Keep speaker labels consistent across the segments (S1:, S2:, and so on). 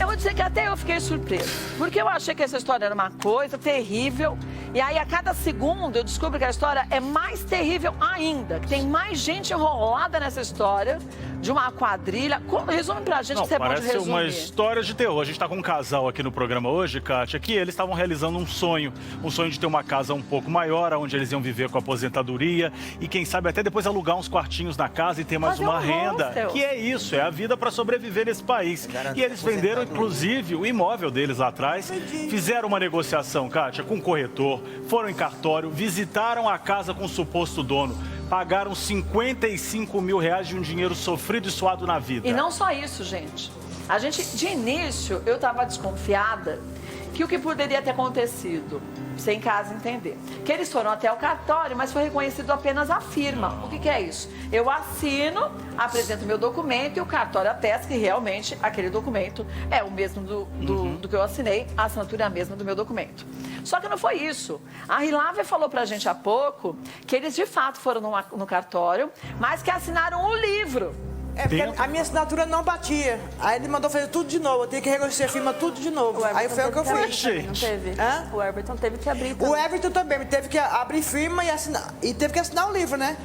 S1: eu vou dizer que até eu fiquei surpresa. Porque eu achei que essa história era uma coisa terrível. E aí, a cada segundo, eu descubro que a história é mais terrível ainda. Que tem mais gente enrolada nessa história de uma quadrilha. Resume pra gente que você pode resumir.
S2: Parece uma história de terror. A gente tá com um casal aqui no programa hoje, Kátia, que eles estavam realizando um sonho de ter uma casa um pouco maior, onde eles iam viver com a aposentadoria e quem sabe até depois alugar uns quartinhos na casa e ter mais uma renda. Que é isso, é a vida para sobreviver nesse país. E eles venderam, inclusive, o imóvel deles lá atrás, fizeram uma negociação, Kátia, com o corretor, foram em cartório, visitaram a casa com o suposto dono, pagaram 55 mil reais de um dinheiro sofrido e suado na vida.
S1: E não só isso, gente. A gente, de início, eu estava desconfiada que o que poderia ter acontecido, sem casa entender, que eles foram até o cartório, mas foi reconhecido apenas a firma. O que é isso? Eu assino, apresento meu documento e o cartório atesta que realmente aquele documento é o mesmo do que eu assinei, a assinatura é a mesma do meu documento. Só que não foi isso. A Rilávia falou pra gente há pouco que eles de fato foram no cartório, mas que assinaram o livro.
S3: É porque a minha assinatura não batia. Aí ele mandou fazer tudo de novo. Eu tenho que reconhecer a firma tudo de novo. Aí foi o que eu fiz.
S4: Não teve.
S3: Hã?
S4: O Everton teve que abrir também.
S3: O Everton também teve que abrir firma e assinar. E teve que assinar o livro, né?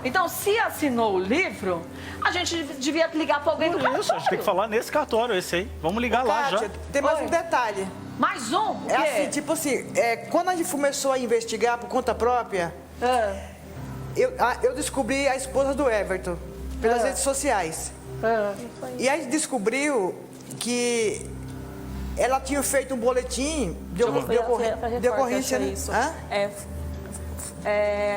S1: Então, se assinou o livro, a gente devia ligar para alguém do cartório.
S2: Isso, a gente tem que falar nesse cartório, esse aí. Vamos ligar lá já.
S3: Tem mais um detalhe.
S1: Mais um?
S3: É assim, tipo assim, quando a gente começou a investigar por conta própria, eu descobri a esposa do Everton pelas redes sociais. E a gente descobriu que ela tinha feito um boletim de ocorrência.
S4: Isso.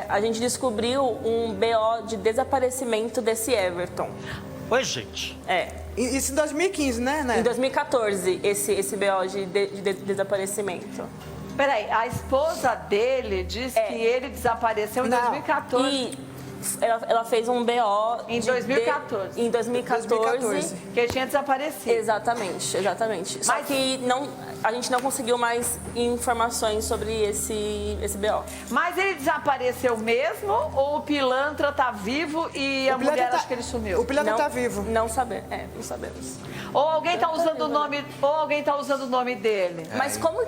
S4: A gente descobriu um BO de desaparecimento desse Everton.
S2: Oi, gente.
S3: Isso em 2015, né?
S4: Em 2014, esse BO de desaparecimento.
S1: Peraí, a esposa dele disse que ele desapareceu em 2014.
S4: E ela fez um BO
S1: em 2014.
S4: Em 2014.
S1: Que ele tinha desaparecido.
S4: Exatamente. Só que a gente não conseguiu mais informações sobre esse BO.
S1: Mas ele desapareceu mesmo ou o pilantra tá vivo e a mulher acha que ele sumiu?
S3: O pilantra tá vivo.
S4: Não sabemos.
S1: Ou alguém tá usando o nome dele.
S4: Mas como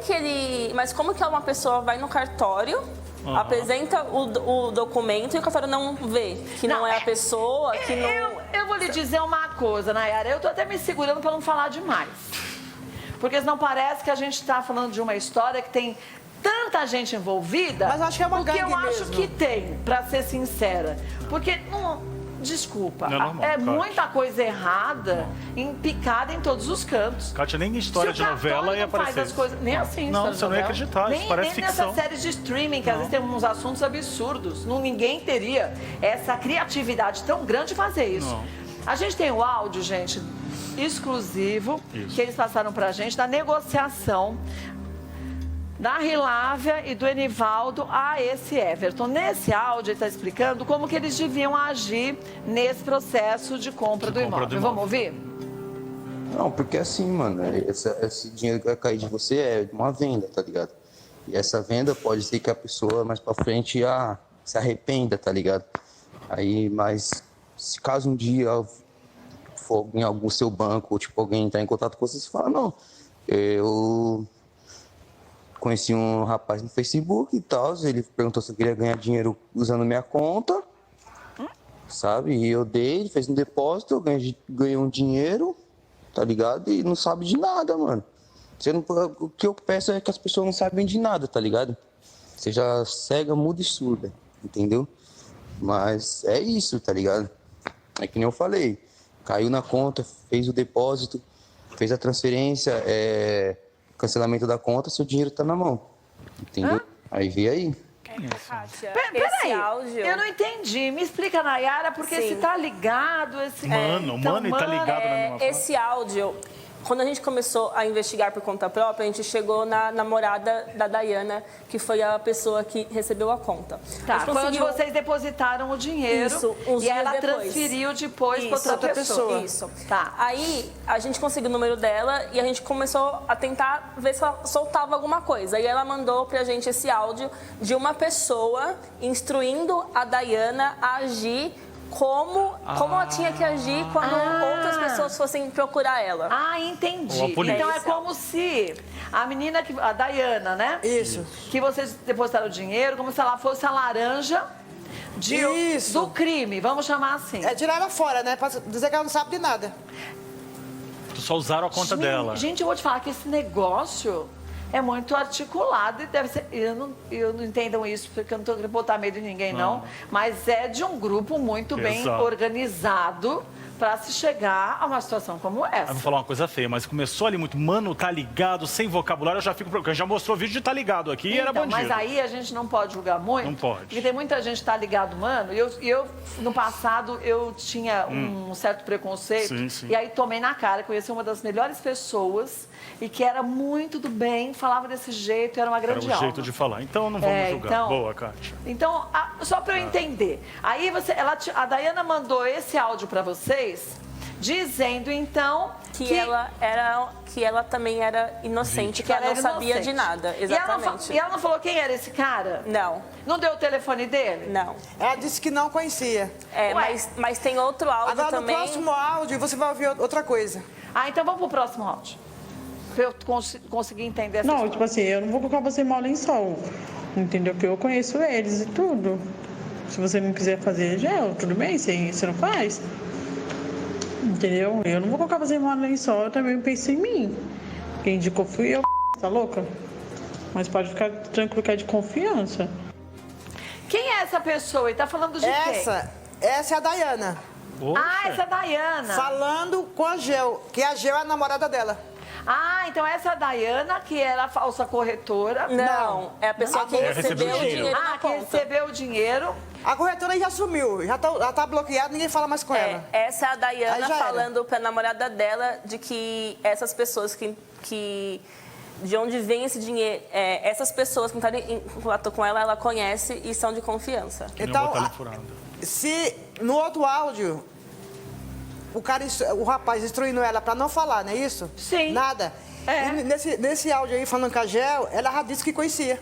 S4: que uma pessoa vai no cartório, apresenta o documento e o cartório não vê que não é a pessoa, que não...
S1: Eu vou lhe dizer uma coisa, Nayara, eu tô até me segurando para não falar demais. Porque senão parece que a gente está falando de uma história que tem tanta gente envolvida.
S3: Mas acho que é uma gangue mesmo.
S1: Porque eu acho que tem, para ser sincera. Porque, desculpa, muita coisa errada, picada em todos os cantos.
S2: Kátia, nem história de novela ia aparecer.
S1: Faz as coisas, nem assim,
S2: não, você não ia acreditar, isso parece ficção.
S1: Nem nessas séries de streaming, que às vezes tem uns assuntos absurdos. Ninguém teria essa criatividade tão grande de fazer isso.
S2: Não.
S1: A gente tem o áudio, gente, exclusivo, que eles passaram pra gente, da negociação da Rilávia e do Enivaldo a esse Everton. Nesse áudio, ele está explicando como que eles deviam agir nesse processo de compra do imóvel. Vamos ouvir?
S5: Não, porque assim, mano, esse dinheiro que vai cair de você é uma venda, tá ligado? E essa venda pode ser que a pessoa mais pra frente se arrependa, tá ligado? Aí, mas se caso um dia for em algum seu banco, ou tipo, alguém entrar em contato com você, você fala, não, eu conheci um rapaz no Facebook e tal, ele perguntou se eu queria ganhar dinheiro usando minha conta, sabe? E eu dei, ele fez um depósito, eu ganhei um dinheiro, tá ligado? E não sabe de nada, mano. O que eu peço é que as pessoas não sabem de nada, tá ligado? Seja cega, muda e surda, entendeu? Mas é isso, tá ligado? É que nem eu falei, caiu na conta, fez o depósito, fez a transferência, cancelamento da conta, seu dinheiro tá na mão, entendeu? Aí vê aí.
S4: Kátia,
S1: Peraí,
S4: áudio...
S1: eu não entendi. Me explica, Nayara, porque se tá ligado...
S2: Mano, e tá ligado na mesma
S4: Esse áudio... Quando a gente começou a investigar por conta própria, a gente chegou na namorada da Dayana, que foi a pessoa que recebeu a conta.
S1: Tá, foi onde vocês depositaram o dinheiro.
S4: Isso,
S1: e ela transferiu depois para outra pessoa.
S4: Isso.
S1: Tá.
S4: Aí a gente conseguiu o número dela e a gente começou a tentar ver se ela soltava alguma coisa. E ela mandou pra gente esse áudio de uma pessoa instruindo a Dayana a agir como ela tinha que agir quando outras pessoas fossem procurar ela.
S1: Ah, entendi. Então é como se a menina, a Dayana, né?
S3: Isso.
S1: Que vocês depositaram o dinheiro, como se ela fosse a laranja do crime, vamos chamar assim.
S3: É tirar ela fora, né? Pra dizer que ela não sabe de nada.
S2: Só usaram a conta dela.
S1: Gente, eu vou te falar que esse negócio é muito articulado e deve ser... Eu não entendam isso, porque eu não estou querendo botar medo em ninguém, não. Mas é de um grupo muito bem organizado para se chegar a uma situação como essa.
S2: Eu vou falar uma coisa feia, mas começou ali muito, mano, tá ligado, sem vocabulário, eu já fico preocupado. Já mostrou vídeo de tá ligado aqui e era bandido.
S1: Mas aí a gente não pode julgar muito.
S2: Não pode.
S1: Porque tem muita gente que tá ligado, mano. E eu no passado, eu tinha um certo preconceito.
S2: Sim, sim.
S1: E aí tomei na cara, conheci uma das melhores pessoas e que era muito do bem, falava desse jeito, era uma grande alma.
S2: Era o jeito de falar. Então não vamos julgar.
S1: Então,
S2: boa, Kátia.
S1: Então, só para eu entender. Aí a Dayana mandou esse áudio para vocês, dizendo então
S4: que ela também era inocente, que ela não sabia de nada. Exatamente.
S1: E ela não falou quem era esse cara?
S4: Não.
S1: Não deu o telefone dele?
S4: Não.
S3: Ela disse que não conhecia.
S4: Mas tem outro áudio
S3: agora,
S4: também.
S3: Agora, no próximo áudio, você vai ouvir outra coisa.
S1: Então vamos pro próximo áudio. Pra eu conseguir entender essa história.
S6: Tipo assim, eu não vou colocar você em mau lençol. Entendeu? Que eu conheço eles e tudo. Se você não quiser fazer gel, tudo bem, você não faz. Entendeu? Eu não vou colocar você em mau lençol, eu também penso em mim. Quem indicou fui eu, tá louca? Mas pode ficar tranquilo que é de confiança.
S1: Quem é essa pessoa? Ele tá falando de quem?
S3: Essa é a Dayana.
S1: Essa é a Dayana.
S3: Falando com a Gel, que a Gel é a namorada dela.
S1: Então essa é a Dayana, que era a falsa corretora.
S4: Não, é a pessoa que recebeu o dinheiro na
S1: que recebeu o dinheiro.
S3: A corretora já sumiu, já tá bloqueada, ninguém fala mais com ela.
S4: Essa é a Dayana falando pra namorada dela de que essas pessoas que de onde vem esse dinheiro, essas pessoas que entraram em contato com ela, ela conhece e são de confiança.
S3: Então, se no outro áudio o rapaz instruindo ela para não falar, não é isso?
S1: Sim.
S3: Nada. E nesse áudio aí, falando com a Gel, ela já disse que conhecia.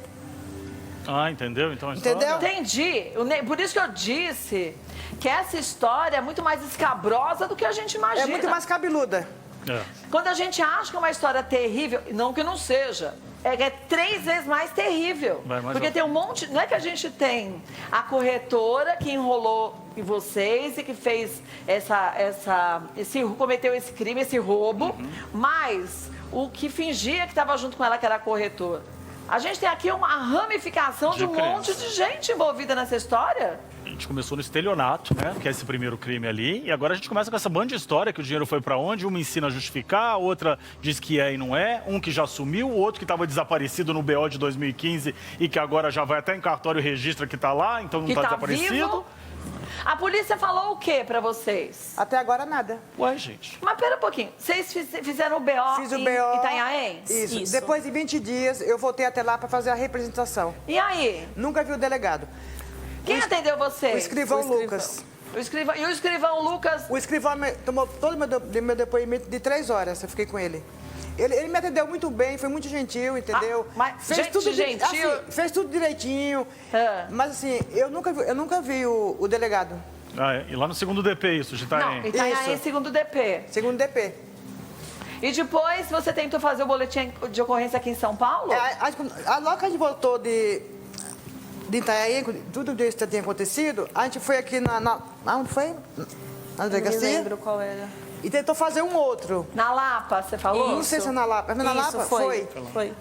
S2: Entendeu? Então,
S3: entendeu?
S1: Entendi. Por isso que eu disse que essa história é muito mais escabrosa do que a gente imagina.
S3: É muito mais cabeluda.
S1: Quando a gente acha que é uma história terrível, não que não seja, é 3 vezes mais terrível. Porque tem um monte... Não é que a gente tem a corretora que enrolou em vocês e que fez cometeu esse crime, esse roubo, mas o que fingia que estava junto com ela, que era a corretora. A gente tem aqui uma ramificação de um monte de gente envolvida nessa história.
S2: A gente começou no estelionato, né? Que é esse primeiro crime ali. E agora a gente começa com essa banda de história, que o dinheiro foi pra onde? Uma ensina a justificar, a outra diz que é e não é. Um que já sumiu, o outro que estava desaparecido no BO de 2015 e que agora já vai até em cartório e registra que tá lá, então não tá desaparecido. Vivo.
S1: A polícia falou o que pra vocês?
S3: Até agora nada.
S2: Ué, gente.
S1: Mas pera um pouquinho, vocês fizeram o BO
S3: Fiz o
S1: em
S3: BO,
S1: Itanhaém?
S3: Isso. Depois de 20 dias, eu voltei até lá pra fazer a representação.
S1: E aí?
S3: Nunca vi o delegado.
S1: Quem atendeu vocês?
S3: O escrivão Lucas.
S1: E o escrivão Lucas?
S3: O escrivão tomou todo o meu depoimento de 3 horas, eu fiquei com ele. Ele me atendeu muito bem, foi muito gentil, entendeu?
S1: Mas
S3: fez tudo gentil. Assim, fez tudo direitinho. Mas assim, eu nunca vi o delegado.
S2: E lá no segundo DP isso, de Itanhaém.
S1: Não, Itanhaém, segundo DP.
S3: Segundo DP.
S1: E depois você tentou fazer o boletim de ocorrência aqui em São Paulo?
S3: Logo que a gente voltou de Itanhaém, tudo isso que tinha acontecido, a gente foi aqui onde foi? Na delegacia.
S4: Não lembro qual era.
S3: E tentou fazer um outro.
S1: Na Lapa, você falou?
S3: Não sei se é na Lapa. Na Lapa? Foi.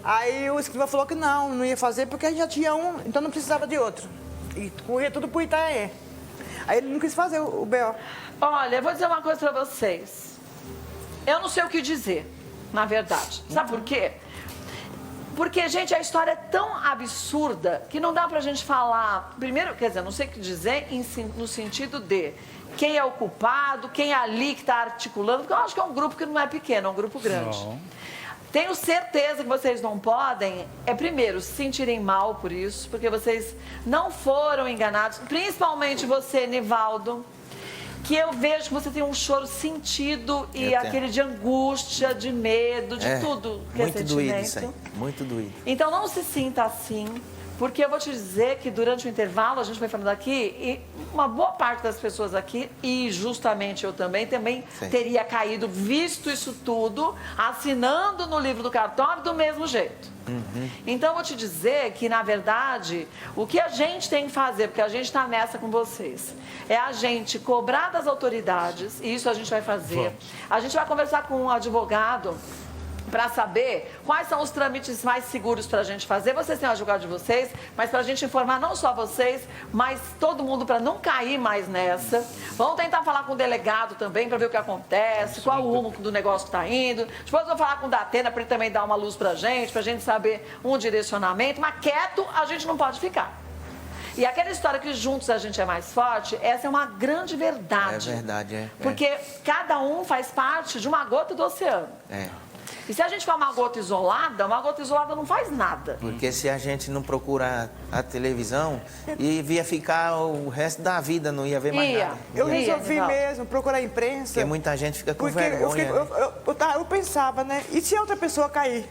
S3: Aí o escrivão falou que não ia fazer porque a gente já tinha um, então não precisava de outro. E corria tudo pro Itanhaém. Aí ele não quis fazer o BO.
S1: Olha, eu vou dizer uma coisa pra vocês. Eu não sei o que dizer, na verdade. Sabe por quê? Porque, gente, a história é tão absurda que não dá pra gente falar... Primeiro, quer dizer, não sei o que dizer no sentido de quem é o culpado, quem é ali que está articulando, porque eu acho que é um grupo que não é pequeno, é um grupo grande. Não. Tenho certeza que vocês não podem, primeiro, se sentirem mal por isso, porque vocês não foram enganados, principalmente você, Nivaldo, que eu vejo que você tem um choro sentido e aquele de angústia, de medo, de tudo que é sentimento.
S7: Muito doído isso aí, muito doído.
S1: Então não se sinta assim, Porque eu vou te dizer que durante o intervalo, a gente foi falando aqui, e uma boa parte das pessoas aqui, e justamente eu também teria caído, visto isso tudo, assinando no livro do cartório do mesmo jeito. Então, eu vou te dizer que, na verdade, o que a gente tem que fazer, porque a gente está nessa com vocês, é a gente cobrar das autoridades, e isso a gente vai fazer. A gente vai conversar com um advogado para saber quais são os trâmites mais seguros para a gente fazer. Vocês têm o advogado de vocês, mas para a gente informar não só vocês, mas todo mundo para não cair mais nessa. Vamos tentar falar com o delegado também para ver o que acontece, qual o rumo do negócio que está indo. Depois eu vou falar com o Datena para ele também dar uma luz para a gente saber um direcionamento. Mas quieto a gente não pode ficar. E aquela história que juntos a gente é mais forte, essa é uma grande verdade.
S7: É verdade,
S1: Porque cada um faz parte de uma gota do oceano. E se a gente for uma gota isolada não faz nada.
S7: Porque se a gente não procurar a televisão, ia ficar o resto da vida, não ia ver mais nada.
S3: Eu resolvi mesmo procurar a imprensa.
S7: Porque muita gente fica com
S3: porque
S7: vergonha.
S3: Eu pensava, né? E se outra pessoa cair?